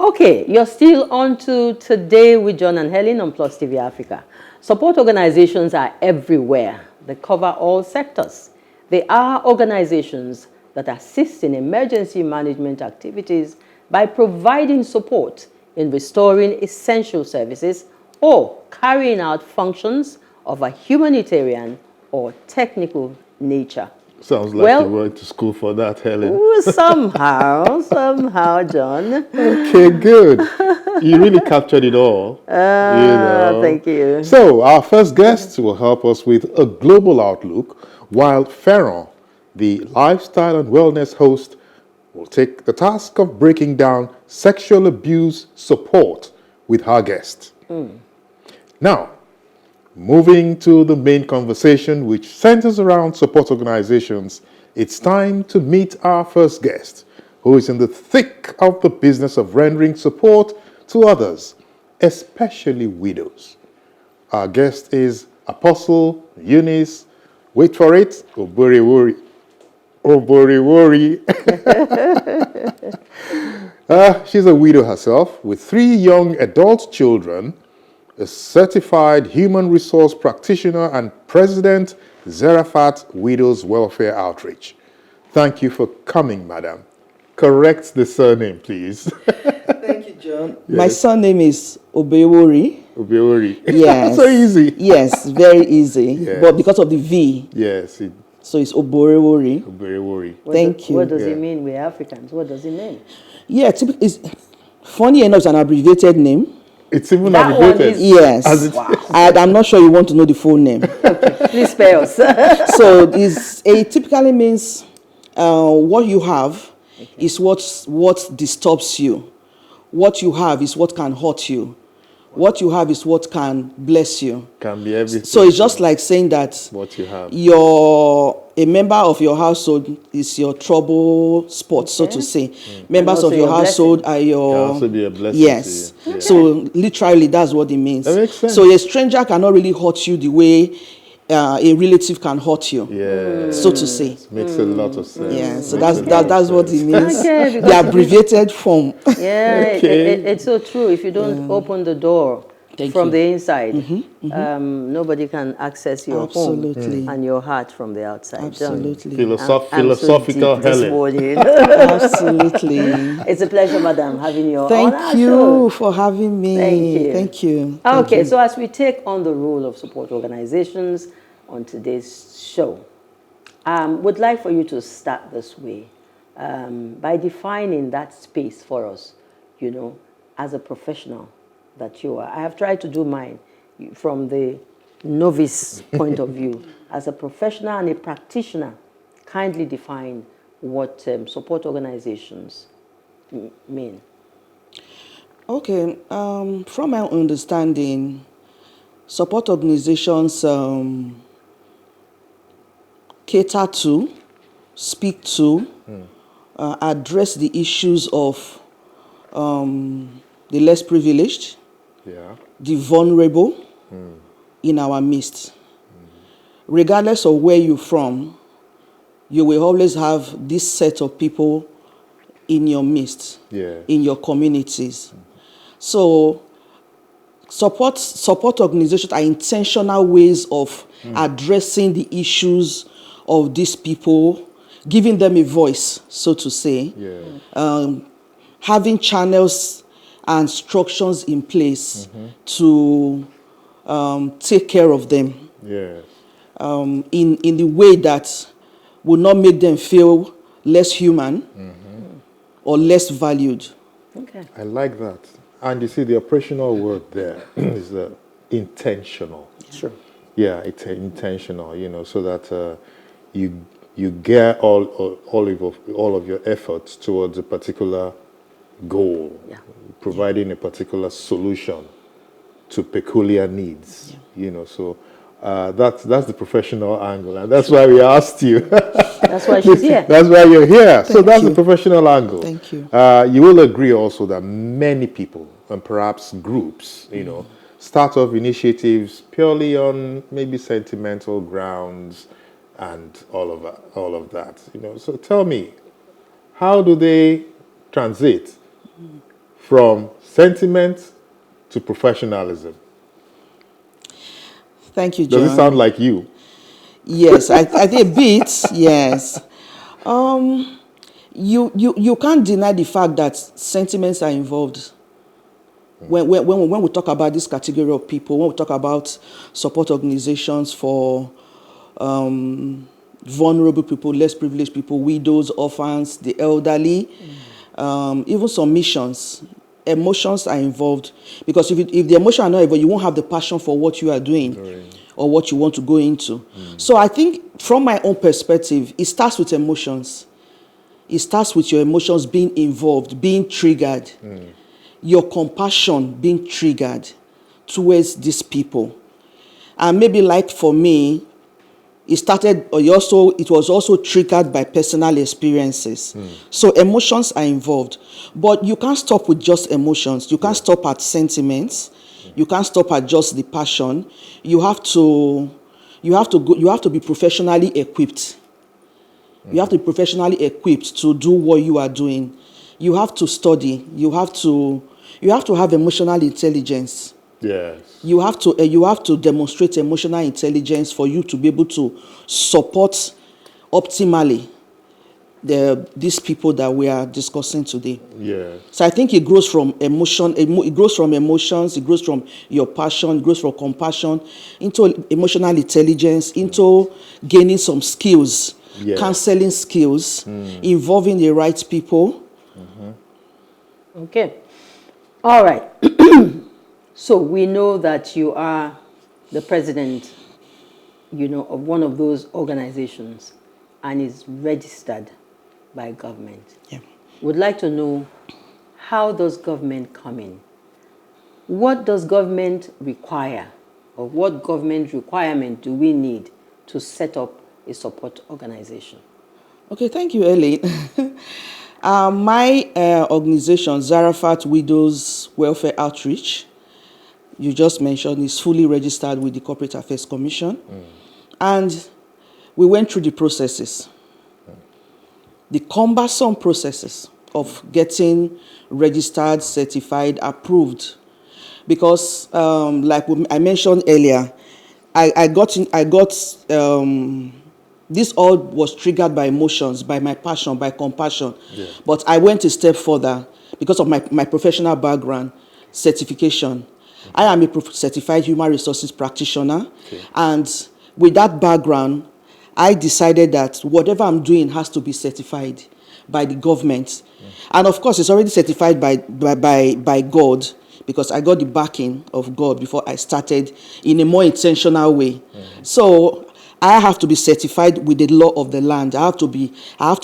Okay, you're still on to Today with John and Helen on PlusTvAfrica. Support organizations are everywhere. They cover all sectors. They are organizations that assist in emergency management activities by providing support in restoring essential services or carrying out functions of a humanitarian or technical nature. Sounds like you went to school for that, Helen. Somehow, John. Okay, good. You really captured it all. Thank you. So, our first guest will help us with a global outlook, while Ferron, the lifestyle and wellness host, will take the task of breaking down sexual abuse support with her guest. Now, moving to the main conversation, which centers around support organizations, it's time to meet our first guest, who is in the thick of the business of rendering support to others, especially widows. Our guest is Apostle Eunice, wait for it, Oborevwori. She's a widow herself with 3 young adult children, a certified human resource practitioner and president, Zarephath Widows Welfare Outreach. Thank you for coming, madam. Correct the surname, please. Thank you, John. Yes. My surname is Oborevwori. Oborevwori. Yes. So easy. Yes, very easy. Yes. But because of the V. Yes. So it's Oborevwori. Oborevwori. Thank you. What does it mean? We're Africans. What does it mean? Yeah, it's funny enough, it's an abbreviated name. It's even abbreviated. Yes. Wow. I'm not sure you want to know the full name. Okay, please spell us. So it typically means what you have is what disturbs you. What you have is what can hurt you. What you have is what can bless you. Can be everything. So it's just like saying that what you have. A member of your household is your trouble spot, so to say. Members of your household are your... Can also be a blessing. Yes. To you. So literally, that's what it means. That makes sense. So a stranger cannot really hurt you the way a relative can hurt you. Yeah. So to say. Makes a lot of sense. Yeah. So that's what it means. Okay, the abbreviated form. Yeah, it's so true. If you don't open the door from the inside, nobody can access your home and your heart from the outside. Absolutely. Philosophical Helen. Absolutely. It's a pleasure, madam, having you on. Thank you for having me. Thank you. Okay, so as we take on the role of support organizations on today's show, would like for you to start this way by defining that space for us, as a professional that you are. I have tried to do mine from the novice point of view. As a professional and a practitioner, kindly define what support organizations mean. Okay, from my understanding, support organizations cater to, speak to, address the issues of the less privileged, the vulnerable in our midst. Regardless of where you're from, you will always have this set of people in your midst, in your communities. So support organizations are intentional ways of addressing the issues of these people, giving them a voice, so to say, having channels and structures in place to take care of them in the way that will not make them feel less human or less valued. Okay. I like that. And you see, the operational word there is intentional. Sure. Yeah, it's intentional, so that you gear all of your efforts towards a particular goal, providing a particular solution to peculiar needs. So that's the professional angle, and that's why we asked you. That's why she's here. That's why you're here. So that's the professional angle. Thank you. You will agree also that many people and perhaps groups, start off initiatives purely on maybe sentimental grounds and all of that. So tell me, how do they transit from sentiment to professionalism. Thank you, John. Does it sound like you? Yes, I think a bit, yes. You can't deny the fact that sentiments are involved. When we talk about this category of people, when we talk about support organizations for vulnerable people, less privileged people, widows, orphans, the elderly, even some missions, emotions are involved. Because if the emotions are not involved, you won't have the passion for what you are doing or what you want to go into. So I think from my own perspective, it starts with emotions. It starts with your emotions being involved, being triggered. Your compassion being triggered towards these people. And maybe like for me, it was also triggered by personal experiences. So emotions are involved. But you can't stop with just emotions. You can't stop at sentiments. You can't stop at just the passion. You have to be professionally equipped. You have to be professionally equipped to do what you are doing. You have to study. You have to have emotional intelligence. Yes. You have to demonstrate emotional intelligence for you to be able to support optimally these people that we are discussing today. Yes. So I think it grows from emotion. It grows from emotions. It grows from your passion. It grows from compassion into emotional intelligence, into gaining some skills, counseling skills, involving the right people. Okay. All right. So we know that you are the president, of one of those organizations and is registered by government. Yeah. Would like to know, how does government come in? What does government require, or what government requirement do we need to set up a support organization? Okay, thank you, Ellen. My organization, Zarephath Widows Welfare Outreach, you just mentioned, is fully registered with the Corporate Affairs Commission. And we went through the processes, the cumbersome processes of getting registered, certified, approved. Because, like I mentioned earlier, this all was triggered by emotions, by my passion, by compassion. Yeah. But I went a step further because of my professional background, certification. I am a certified human resources practitioner. Okay. And with that background, I decided that whatever I'm doing has to be certified by the government. And of course, it's already certified by God, because I got the backing of God before I started in a more intentional way. So I have to be certified with the law of the land. I have to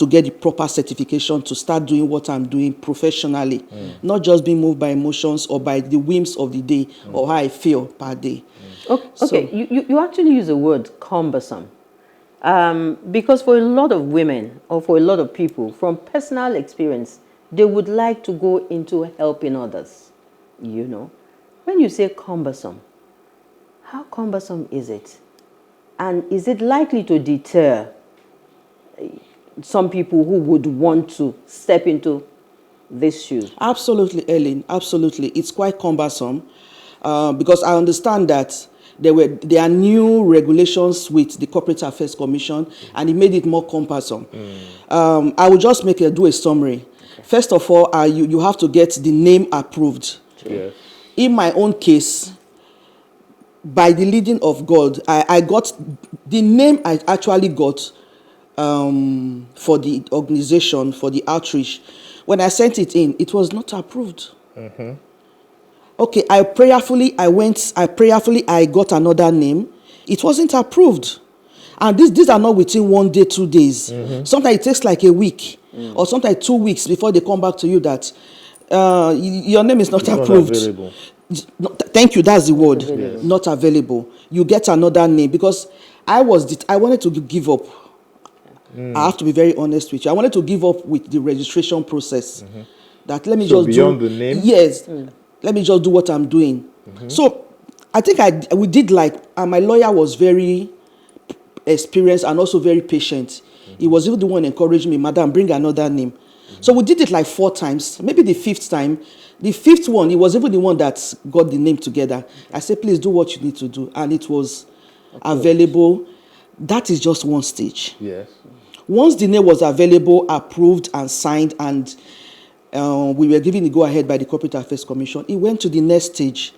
get the proper certification to start doing what I'm doing professionally, not just being moved by emotions or by the whims of the day or how I feel per day. Okay, so, you actually use the word cumbersome. Because for a lot of women or for a lot of people, from personal experience, they would like to go into helping others, When you say cumbersome, how cumbersome is it? And is it likely to deter some people who would want to step into this shoes? Absolutely, Ellen. Absolutely. It's quite cumbersome because I understand that there are new regulations with the Corporate Affairs Commission, and it made it more cumbersome. I will just do a summary. Okay. First of all, you have to get the name approved. Yes. In my own case, by the leading of God, I got the name I actually got for the organization, for the outreach. When I sent it in, it was not approved. Okay, I prayerfully got another name. It wasn't approved. And these are not within 1 day, 2 days. Sometimes it takes like a week or sometimes 2 weeks before they come back to you that your name is not approved. Not available. Thank you, that's the word. Yes. Not available. You get another name, because I wanted to give up. I have to be very honest with you. I wanted to give up with the registration process. That let me just beyond the name? Yes. Let me just do what I'm doing. So I think we did and my lawyer was very experienced and also very patient. He was even the one encouraging me, Madam, bring another name. So we did it like 4 times, maybe the 5th time. The 5th one, it was even the one that got the name together. I said, please do what you need to do. And it was available. That is just one stage. Yes. Once the name was available, approved and signed, and we were given the go-ahead by the Corporate Affairs Commission, it went to the next stage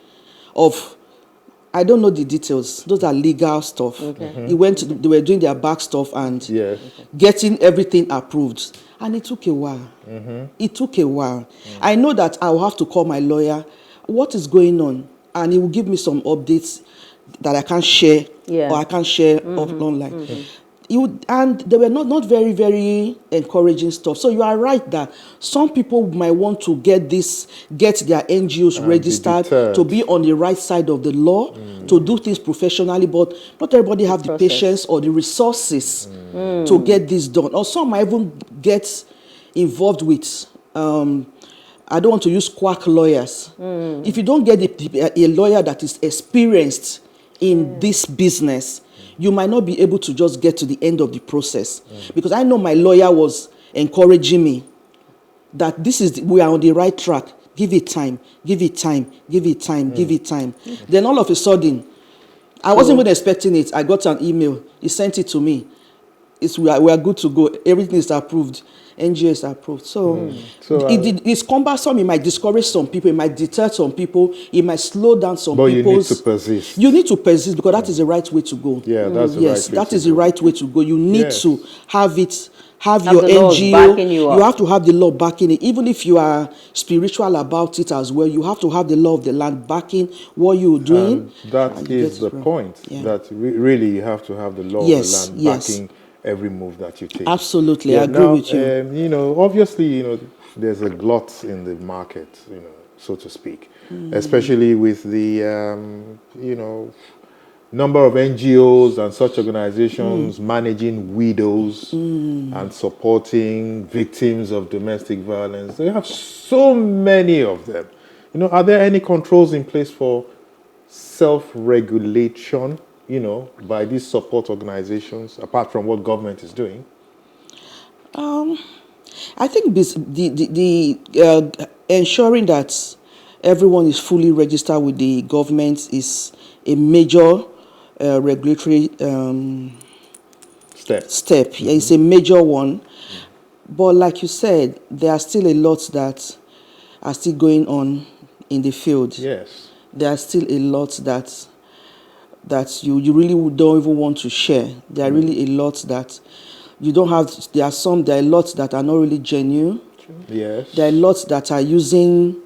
of, I don't know the details. Those are legal stuff. Okay. It went to, they were doing their back stuff and getting everything approved. And it took a while. It took a while. I know that I will have to call my lawyer. What is going on? And he will give me some updates that I can share or I can share online. And they were not very, very encouraging stuff. So you are right that some people might want to get their NGOs registered to be on the right side of the law, to do things professionally, but not everybody have the patience or the resources to get this done. Or some might even get involved with, I don't want to use quack lawyers. If you don't get a lawyer that is experienced in this business, you might not be able to just get to the end of the process. Because I know my lawyer was encouraging me that we are on the right track. Give it time, give it time, give it time, give it time. Then all of a sudden, I wasn't even expecting it. I got an email. He sent it to me. We are good to go. Everything is approved. NGO is approved. So it's cumbersome. It might discourage some people. It might deter some people. It might slow down some people. But you need to persist. You need to persist because that is the right way to go. Yeah, that's the right way to go. That is the right way to go. You need to have it. Have your NGO. You have to have the law backing it. Even if you are spiritual about it as well, you have to have the law of the land backing what you're doing. And that is the point. That really you have to have the law of the land backing every move that you take. Absolutely, I agree with you. Obviously, there's a glut in the market, so to speak, especially with the, number of NGOs and such organizations managing widows and supporting victims of domestic violence. They have so many of them. Are there any controls in place for self-regulation, by these support organizations, apart from what government is doing? I think the ensuring that everyone is fully registered with the government is a major regulatory step. It's a major one. But like you said, there are still a lot that are still going on in the field. Yes. There are still a lot that you really don't even want to share. There are really a lot that you don't have. There are a lot that are not really genuine. Yes. There are lots that are using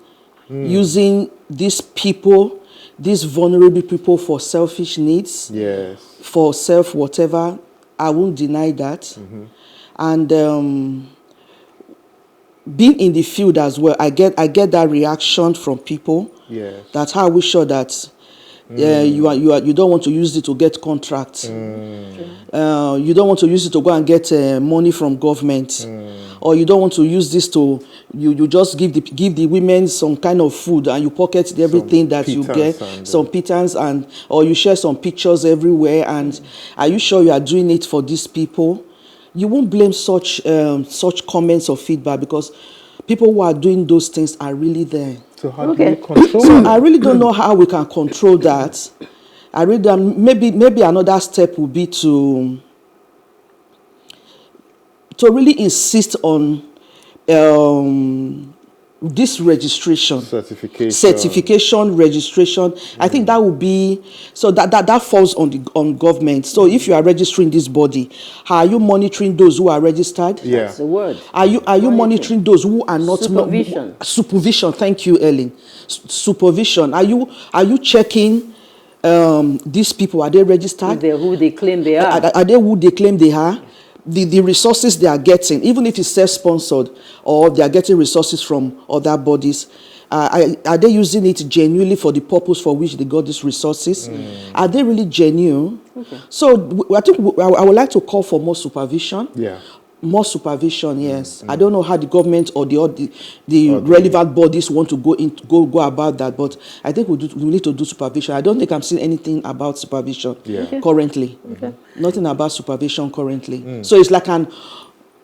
these people, these vulnerable people, for selfish needs. Yes. For self whatever. I won't deny that. And being in the field as well, I get that reaction from people. Yes. That how we sure that you don't want to use it to get contracts. You don't want to use it to go and get money from government, or you don't want to use this to you just give the women some kind of food and you pocket everything that you get, some pittance, or you share some pictures everywhere. And are you sure you are doing it for these people? You won't blame such comments or feedback, because people who are doing those things are really there. So how do you control that? I really don't know how we can control that. I really don't. Maybe another step would be to really insist on this registration, certification, registration. I think that would be, so that falls on government. So if you are registering this body, are you monitoring those who are registered? Yeah, that's the word. Are you monitoring those who are not? Supervision. Supervision. Thank you, Ellen. Supervision. Are you checking these people? Are they registered? They're who they claim they are. Are they who they claim they are? The resources they are getting, even if it's self-sponsored or they are getting resources from other bodies, are they using it genuinely for the purpose for which they got these resources? Are they really genuine? Okay. So I think I would like to call for more supervision. Yeah. More supervision, yes. I don't know how the government or the relevant bodies want to go about that, but I think we need to do supervision. I don't think I'm seeing anything about supervision currently. Okay. Nothing about supervision currently. So it's like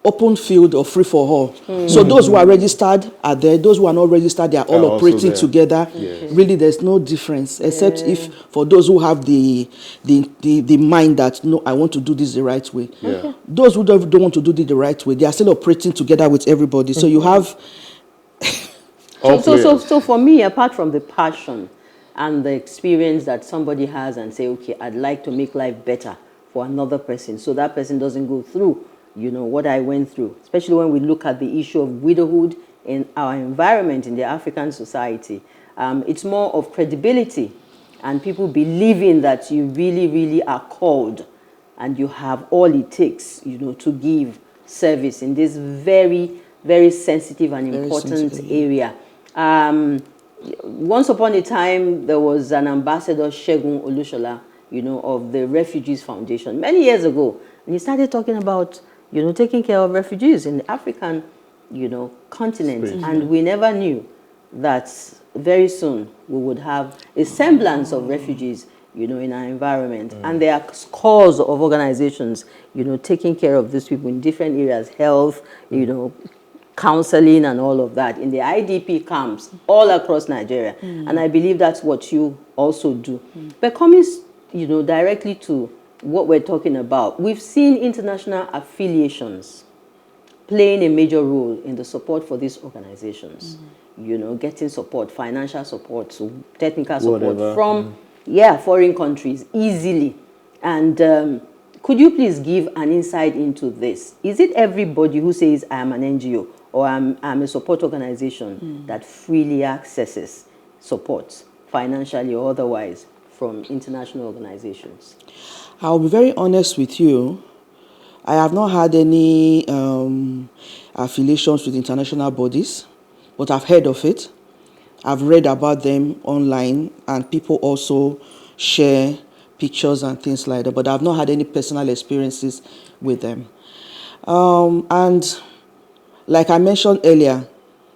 open field or free for all. So those who are registered are there. Those who are not registered, they are all operating together. Yes. Really, there's no difference, except if for those who have the mind that, no, I want to do this the right way. Yeah. Those who don't want to do it the right way, they are still operating together with everybody. So you have... So for me, apart from the passion and the experience that somebody has and say, okay, I'd like to make life better for another person, so that person doesn't go through, you know, what I went through, especially when we look at the issue of widowhood in our environment in the African society. It's more of credibility and people believing that you really, really are called and you have all it takes, you know, to give service in this very, very sensitive and important area. Once upon a time, there was an ambassador, Segun Olushola, you know, of the Refugees Foundation many years ago. And he started talking about, you know, taking care of refugees in the African, you know, continent. And we never knew that very soon we would have a semblance of refugees, you know, in our environment. And there are scores of organizations, you know, taking care of these people in different areas, health, you know, counseling and all of that in the IDP camps all across Nigeria. And I believe that's what you also do. But coming, you know, directly to what we're talking about, we've seen international affiliations playing a major role in the support for these organizations. You know, getting support, financial support, so technical support from foreign countries easily. And could you please give an insight into this? Is it everybody who says I am an NGO or I'm a support organization that freely accesses support, financially or otherwise, from international organizations? I'll be very honest with you. I have not had any affiliations with international bodies, but I've heard of it. I've read about them online, and people also share pictures and things like that, but I've not had any personal experiences with them. And like I mentioned earlier,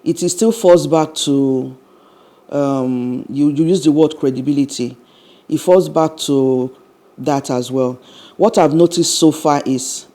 it is still falls back to, you use the word credibility. It falls back to that as well. What I've noticed so far is,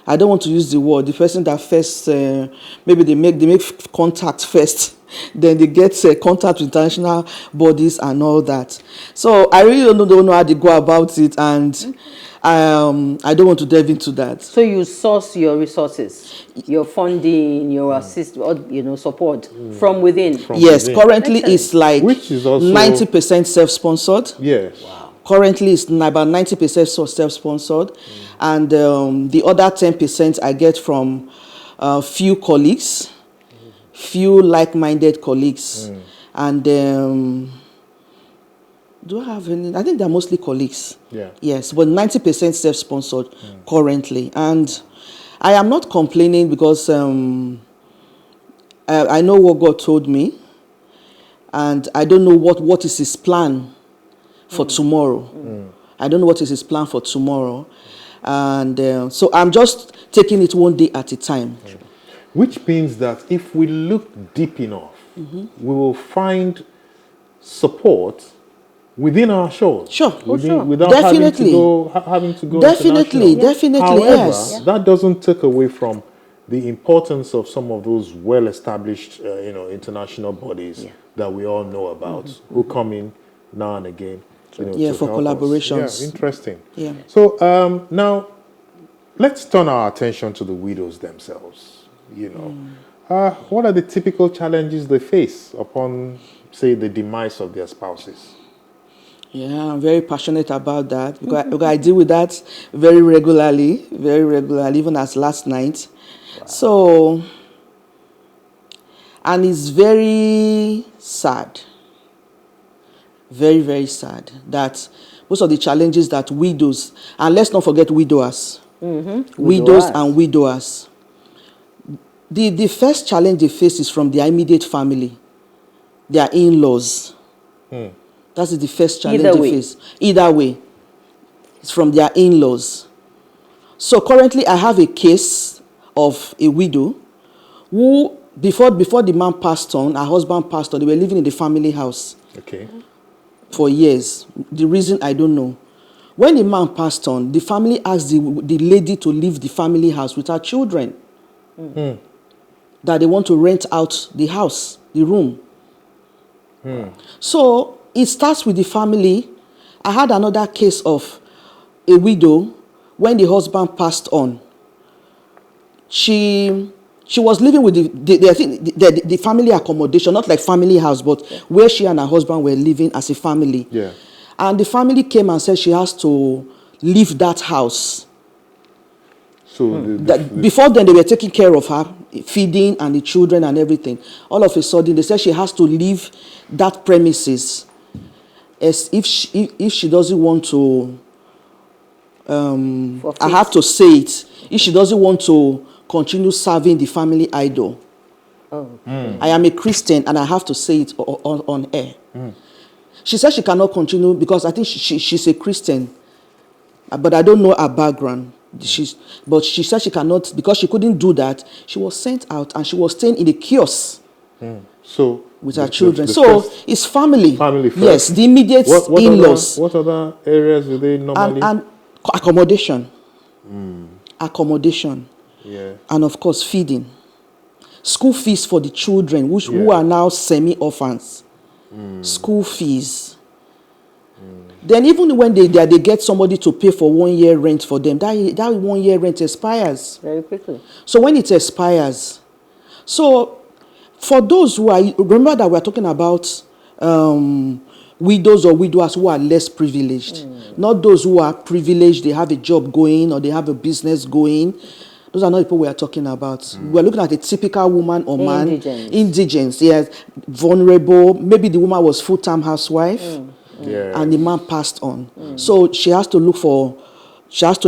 I don't want to use the word, the person that first, maybe they make contact first, then they get contact with international bodies and all that. So I really don't know how they go about it, and I don't want to delve into that. So you source your resources, your funding, your assistance, you know, support from within. Currently it's like which is also 90% self-sponsored. Yes. Wow. Currently it's about 90% self-sponsored, and the other 10% I get from few colleagues, few like-minded colleagues, and do I have any? I think they're mostly colleagues. Yeah. Yes, but 90% self-sponsored currently, and I am not complaining because I know what God told me, and I don't know what is His plan for tomorrow. I don't know what is His plan for tomorrow, and so I'm just taking it one day at a time. Which means that if we look deep enough, we will find support within our shores. Sure. Without having to go Definitely, However, yes. that doesn't take away from the importance of some of those well-established, international bodies that we all know about, who come in now and again. For collaborations. Yeah, interesting. Yeah. So now, let's turn our attention to the widows themselves. What are the typical challenges they face upon, say, the demise of their spouses? Yeah, I'm very passionate about that because I deal with that very regularly, even as last night. Wow. So, and it's very sad, very, very sad that most of the challenges that widows, and let's not forget widowers, widows and widowers, the first challenge they face is from their immediate family, their in-laws. That is the first challenge they face. Either way, it's from their in-laws. So currently I have a case of a widow who, before the man passed on, her husband passed on, they were living in the family house for years. The reason, I don't know. When the man passed on, the family asked the lady to leave the family house with her children. that they want to rent out the house, the room. So it starts with the family. I had another case of a widow when the husband passed on. She was living with the family accommodation, not like family house, but where she and her husband were living as a family. Yeah. And the family came and said she has to leave that house. So before then, they were taking care of her, feeding and the children and everything. All of a sudden, they said she has to leave that premises as if she doesn't want to. I have to say it. If she doesn't want to continue serving the family idol. I am a Christian and I have to say it on air. She said she cannot continue because I think she's a Christian, but I don't know her background. But she said she cannot, because she couldn't do that. She was sent out and she was staying in the kiosk so with her children. So it's family. Family first. Yes, the immediate in-laws. What other areas do they normally? And accommodation. Accommodation. Yeah. And of course feeding. School fees for the children who are now semi-orphans. School fees. Then even when they get somebody to pay for 1 year rent for them, that 1 year rent expires. Very quickly. So when it expires, so for those who are, remember that we're talking about widows or widowers who are less privileged. Not those who are privileged, they have a job going or they have a business going. Those are not people we are talking about. We're looking at a typical woman or man. Indigents, yes. Vulnerable. Maybe the woman was full-time housewife. And the man passed on. So she has to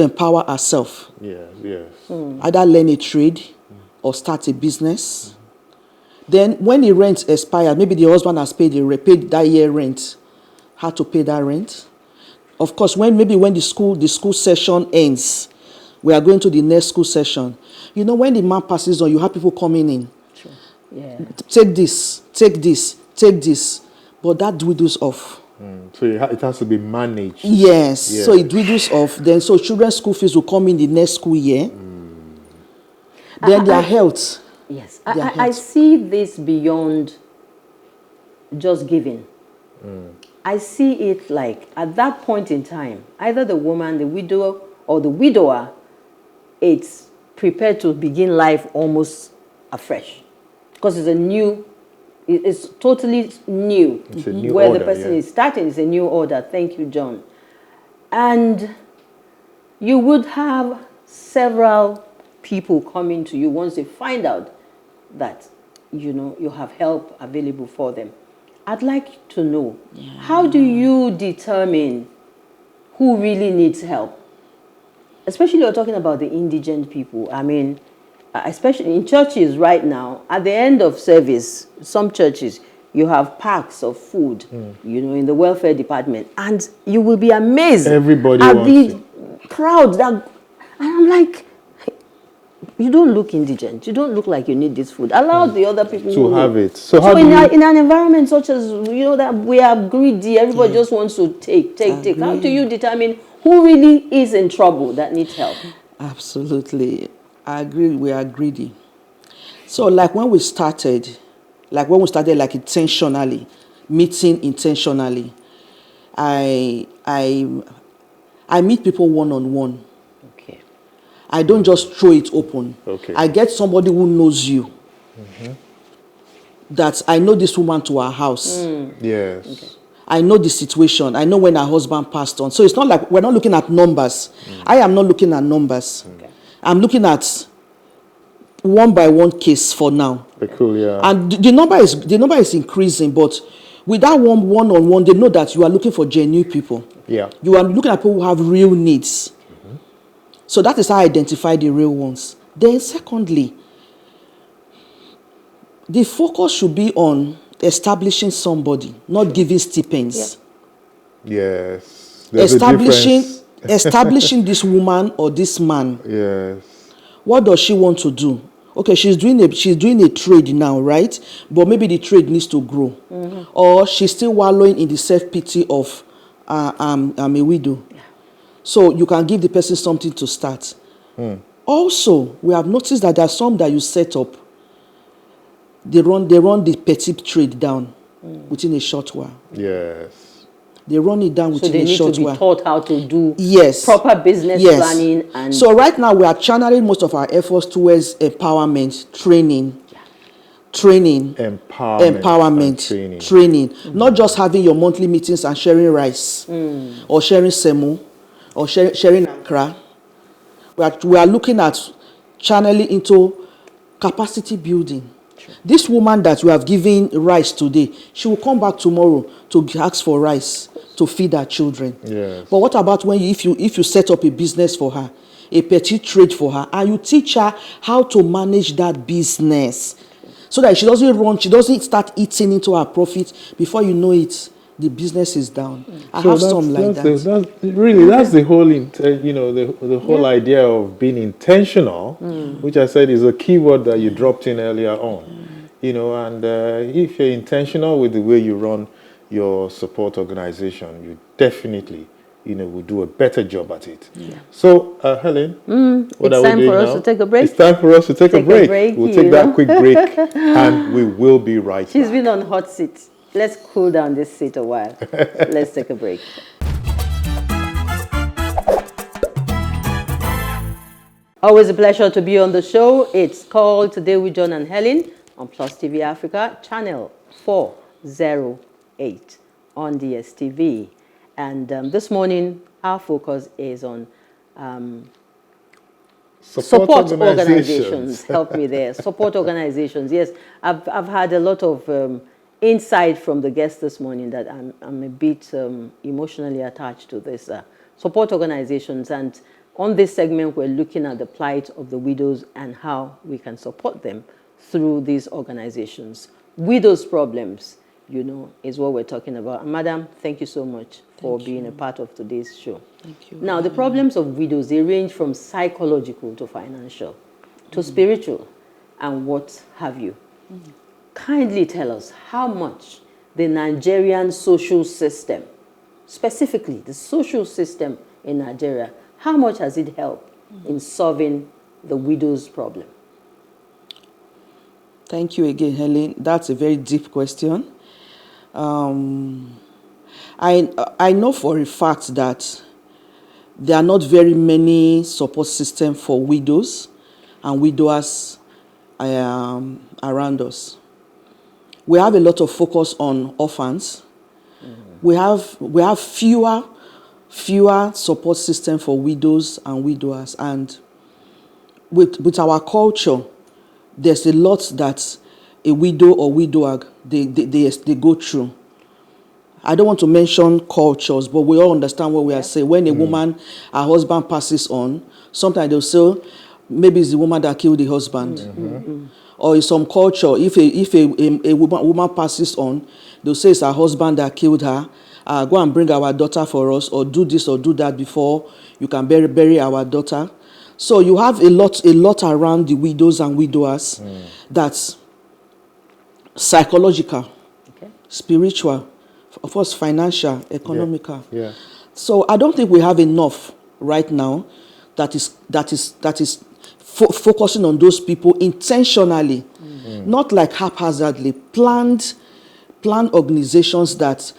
empower herself. Either learn a trade or start a business. Then when the rent expires, maybe the husband has paid that year rent, how to pay that rent. Of course, when the school session ends, we are going to the next school session. You know, when the man passes on, you have people coming in. Sure. Yeah. Take this, take this, take this. But that dwindles off. So it has to be managed. Yes. So it dwindles off. Then so children's school fees will come in the next school year. Then their health. Yes. I see this beyond just giving. I see it like at that point in time, either the woman, the widow, or the widower, it's prepared to begin life almost afresh. Because it's totally new. It's a new where order, the person is starting is a new order. Thank you, John. And you would have several people coming to you once they find out that, you have help available for them. I'd like to know, how do you determine who really needs help? Especially you're talking about the indigent people. I mean, especially in churches right now, at the end of service, some churches, you have packs of food, in the welfare department. And you will be amazed at the crowd. And I'm like, you don't look indigent. You don't look like you need this food. Allow the other people to have it. So in an environment such as, that we are greedy, everybody just wants to take. How do you determine who really is in trouble that needs help? Absolutely. I agree. We are greedy. So like when we started intentionally, meeting intentionally, I meet people one-on-one. Okay. I don't just throw it open. Okay. I get somebody who knows you. That I know this woman to her house. Yes. Okay. I know the situation. I know when her husband passed on. So it's not like we're not looking at numbers. I am not looking at numbers. Okay. I'm looking at one by one case for now. Cool, yeah. And the number is increasing, but with that one-on-one, they know that you are looking for genuine people. Yeah. You are looking at people who have real needs. So that is how I identify the real ones. Then secondly, the focus should be on establishing somebody, not giving stipends. Yeah. Yes. Establishing this woman or this man. Yes. What does she want to do? Okay, she's doing a trade now, right? But maybe the trade needs to grow. Or she's still wallowing in the self-pity of I'm a widow. Yeah. So you can give the person something to start. Also, we have noticed that there are some that you set up, they run the petty trade down within a short while. Yes. They run it down within a short while. So they need to be taught how to do proper business planning. And so right now we are channeling most of our efforts towards empowerment, training, empowerment, training. Not just having your monthly meetings and sharing rice or sharing semo or sharing akra. We are looking at channeling into capacity building. This woman that we have given rice today, she will come back tomorrow to ask for rice to feed her children. Yes. But what about when if you set up a business for her, a petty trade for her, and you teach her how to manage that business so that she doesn't start eating into her profit before you know it, the business is down. I have some like that. That's the whole, the whole idea of being intentional, which I said is a key word that you dropped in earlier on. And if you're intentional with the way you run your support organization, you definitely, will do a better job at it. Yeah. So, Helen, what are we doing now? It's time for us to take a break. It's time for us to take a break. We'll take that quick break, and we will be right back. She's been on hot seat. Let's cool down this seat a while. Let's take a break. Always a pleasure to be on the show. It's called Today with John and Helen on PlusTvAfrica, channel 408 on DSTV. And this morning, our focus is on support organizations. Help me there. Support organizations. Yes, I've had a lot of insight from the guests this morning that I'm a bit emotionally attached to this support organizations. And on this segment, we're looking at the plight of the widows and how we can support them through these organizations. Widows' problems, is what we're talking about. And Madam, thank you so much for being a part of today's show. Thank you. Now, the problems of widows, they range from psychological to financial to spiritual and what have you. Kindly tell us how much the Nigerian social system, specifically the social system in Nigeria, how much has it helped in solving the widow's problem? Thank you again, Helen. That's a very deep question. I know for a fact that there are not very many support systems for widows and widowers around us. We have a lot of focus on orphans. We have fewer support systems for widows and widowers, and with our culture, there's a lot that a widow or widower they go through. I don't want to mention cultures, but we all understand what we are saying. When a woman, her husband passes on, sometimes they'll say, maybe it's the woman that killed the husband. Or in some culture, if a woman passes on, they'll say it's her husband that killed her. Go and bring our daughter for us, or do this or do that before you can bury our daughter. So you have a lot around the widows and widowers that's psychological, spiritual, of course, financial, economical. Yeah. So I don't think we have enough right now that is focusing on those people intentionally, not like haphazardly, planned organizations that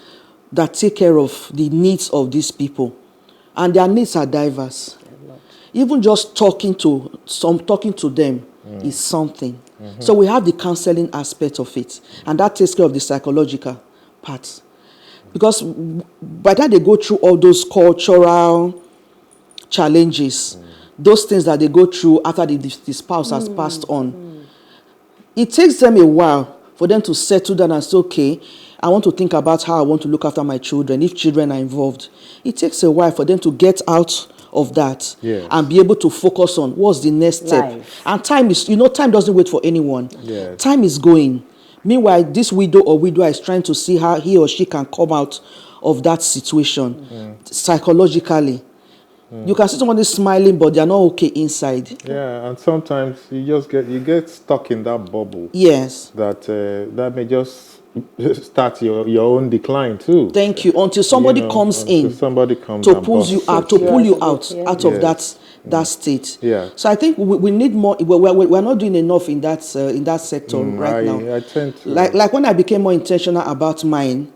take care of the needs of these people, and their needs are diverse. Even just talking to them is something. So we have the counseling aspect of it, and that takes care of the psychological part. Because by the time they go through all those cultural challenges, those things that they go through after the spouse has passed on, it takes them a while for them to settle down and say, okay, I want to think about how I want to look after my children, if children are involved. It takes a while for them to get out of that and be able to focus on what's the next step. And time doesn't wait for anyone. Time is going. Meanwhile, this widow or widower is trying to see how he or she can come out of that situation psychologically. You can see somebody smiling, but they're not okay inside. Yeah, and sometimes you get stuck in that bubble. Yes. That may just start your own decline too. Thank you. Until somebody comes in to pull you out of that state. Yeah. So I think we need more. We're not doing enough in that sector right now. I tend to like when I became more intentional about mine,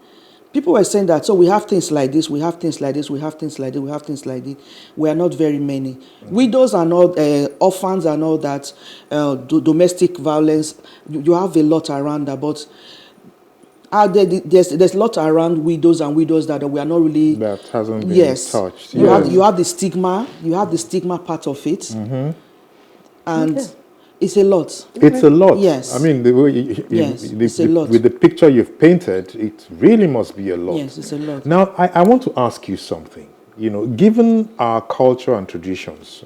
people were saying that, so we have things like this, we have things like this, we have things like this, we have things like this. We are not very many. Widows and all, orphans and all that, domestic violence, you have a lot around that, but there's a lot around widows and widows that we are not really... That hasn't been touched. You have the stigma part of it. And it's a lot. It's a lot. Yes. I mean, the way it's a lot. With the picture you've painted, it really must be a lot. Yes, it's a lot. Now, I want to ask you something. You know, given our culture and traditions,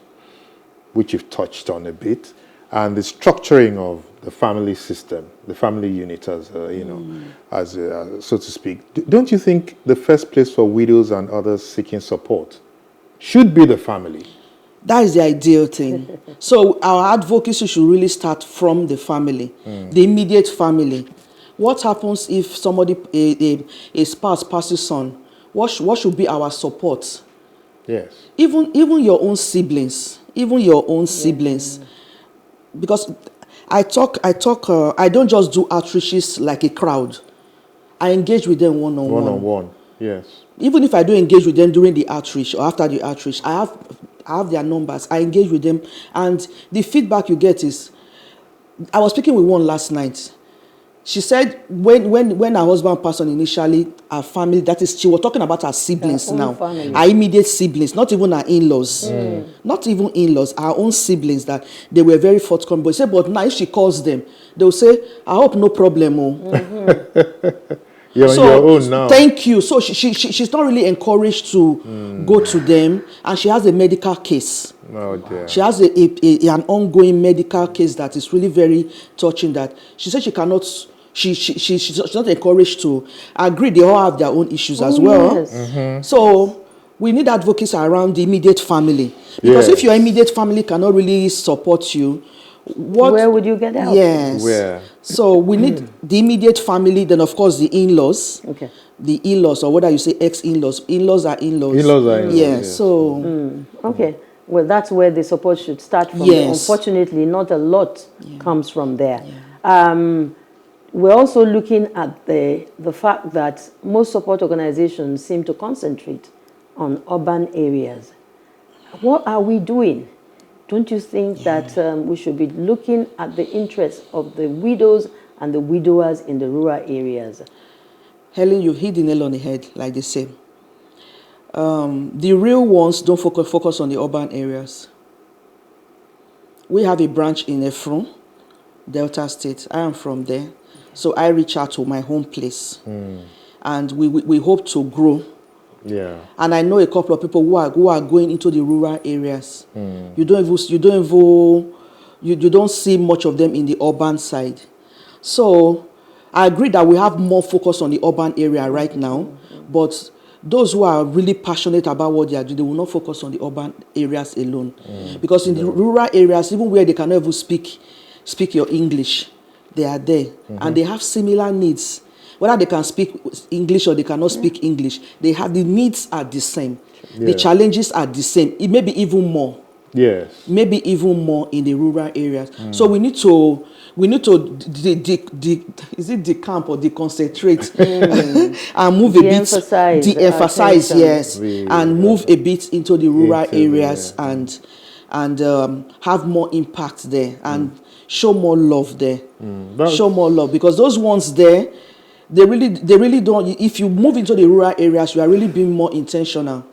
which you've touched on a bit, and the structuring of the family system, the family unit, as so to speak, don't you think the first place for widows and others seeking support should be the family? That is the ideal thing. So our advocacy should really start from the family, the immediate family. What happens if somebody, a spouse passes on? What should be our support? Yes. Even your own siblings, because I don't just do outreaches like a crowd. I engage with them one-on-one. One-on-one, yes. Even if I don't engage with them during the outreach or after the outreach, I have their numbers. I engage with them, and the feedback you get is... I was speaking with one last night. She said when her husband passed on initially, our family, that is, she was talking about her siblings now. Family. Our immediate siblings, not even our in-laws. Not even in-laws, our own siblings, that they were very forthcoming. But she said, but now if she calls them, they'll say, I hope no problem. You're on your own now. Thank you. So she's not really encouraged to go to them, and she has a medical case. Oh dear. She has an ongoing medical case that is really very touching. That she said she cannot. She's not encouraged to. I agree, they all have their own issues as well. Yes. So we need advocacy around the immediate family, because if your immediate family cannot really support you, where would you get help? Yes. Where? So we need the immediate family, then of course the in-laws. Okay. The in-laws, or whether you say ex-in-laws. In-laws are in-laws. In-laws are in-laws. Yes. So. Okay. Well, that's where the support should start from. Yes. Unfortunately, not a lot comes from there. Yeah. We're also looking at the fact that most support organizations seem to concentrate on urban areas. What are we doing? Don't you think that we should be looking at the interests of the widows and the widowers in the rural areas? Helen, you hit the nail on the head, like they say. The real ones don't focus on the urban areas. We have a branch in Efron, Delta State. I am from there. So I reach out to my home place. And we hope to grow. Yeah. And I know a couple of people who are going into the rural areas. You don't see much of them in the urban side. So I agree that we have more focus on the urban area right now, but those who are really passionate about what they are doing, they will not focus on the urban areas alone. Because in the rural areas, even where they cannot even speak your English, they are there. And they have similar needs. Whether they can speak English or they cannot speak English, the needs are the same. The challenges are the same. It may be even more. Yes. Maybe even more in the rural areas. So we need to is it decamp or deconcentrate and move a bit, de-emphasize, yes, and move a bit into the rural areas and have more impact there and show more love there. Show more love, because those ones there, they really don't. If you move into the rural areas, you are really being more intentional.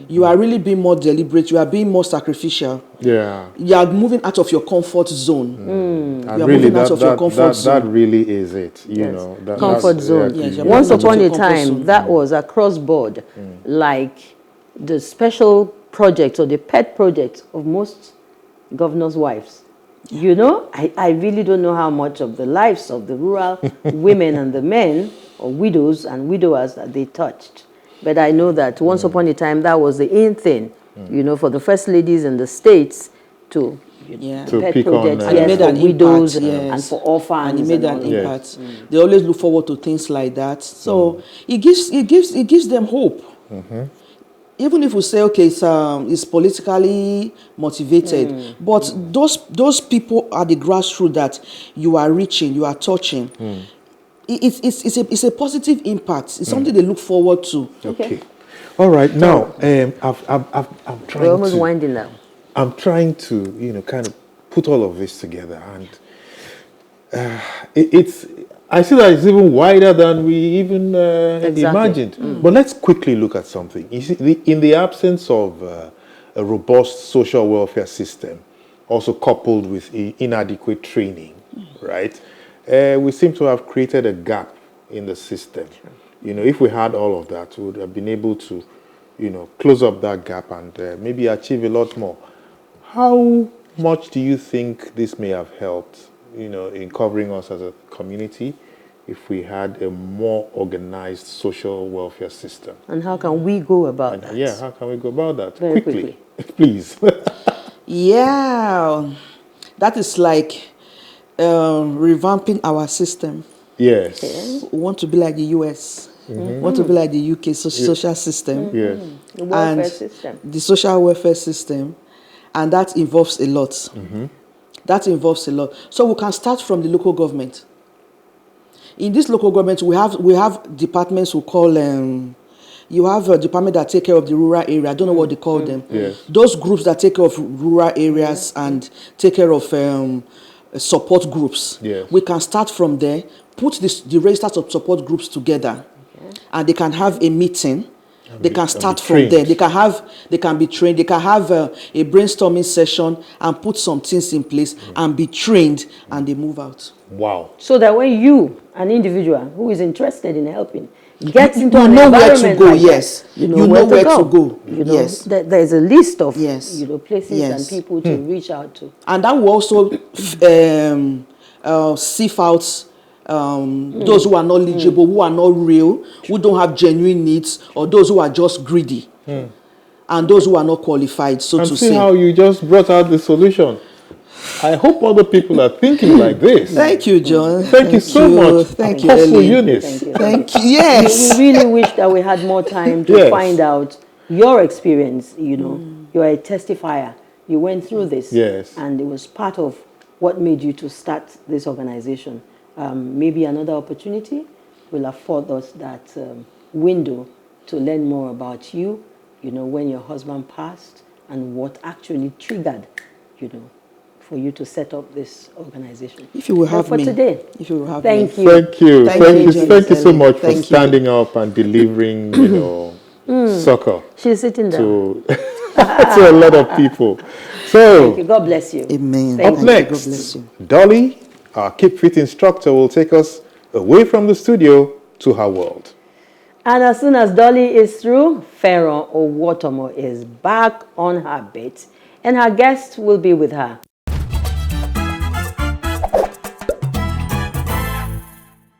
You are really being more deliberate. You are being more sacrificial. Yeah. You are moving out of your comfort zone. And really, that really is it. You know, comfort zone. Yes, once upon a time, that was across board, like the special project or the pet project of most governors' wives. You know, I really don't know how much of the lives of the rural women and the men, or widows and widowers, that they touched. But I know that once upon a time, that was the in thing, you know, for the first ladies in the States to pet pick projects, on, and for widows and for orphans. And it made an impact. They always look forward to things like that. So it gives them hope. even if we say, okay, it's politically motivated, but those people are the grassroots that you are reaching, you are touching. It's a positive impact. It's something they look forward to. Okay. All right. Now, I'm trying. We're almost winding down. I'm trying to, kind of put all of this together, and it's. I see that it's even wider than we even imagined. But let's quickly look at something. You see, in the absence of a robust social welfare system, also coupled with inadequate training, right? We seem to have created a gap in the system. If we had all of that, we would have been able to, close up that gap and maybe achieve a lot more. How much do you think this may have helped, in covering us as a community, if we had a more organized social welfare system? And how can we go about that? Yeah, how can we go about that? Very quickly. Please. Yeah, that is like revamping our system. Yes. We want to be like the US. Want to be like the UK social system. Yes. The welfare And system. the social welfare system, and that involves a lot. That involves a lot. So we can start from the local government. In this local government, we have departments we call you have a department that take care of the rural area. I don't know what they call them. Yes. Those groups that take care of rural areas and take care of support groups. Yes. We can start from there, put the registers of support groups together, and they can have a meeting. They can start from there. They can be trained. They can have a brainstorming session and put some things in place and be trained, and they move out. Wow. So that when you, an individual who is interested in helping, gets into You an know where environment to go, like yes. that, You know where to go. Yes. There's a list of Yes. places Yes. and people to reach out to. And that will also sift out those who are not eligible, who are not real, who don't have genuine needs, or those who are just greedy, and those who are not qualified, so And to see say. how you just brought out the solution. I hope other people are thinking like this. Thank you, John. Thank you so much. Thank you, Apostle Ellie. Eunice. Thank you. Yes. We really wish that we had more time to Yes. find out your experience. You're a testifier. You went through this. Yes. And it was part of what made you to start this organization. Maybe another opportunity will afford us that window to learn more about you, when your husband passed and what actually triggered, for you to set up this organization. If you will have for me. today. If you will have Thank me. you. Thank you. Thank you so Ellie. much for Thank you. standing up and delivering, succor She's sitting down. to to a lot of people. So, Thank you. God bless you. Amen. Thank up you. next, God bless you. Dolly, our Keep Fit instructor, will take us away from the studio to her world. And as soon as Dolly is through, Pharaoh Oborevwori is back on her bait, and her guest will be with her.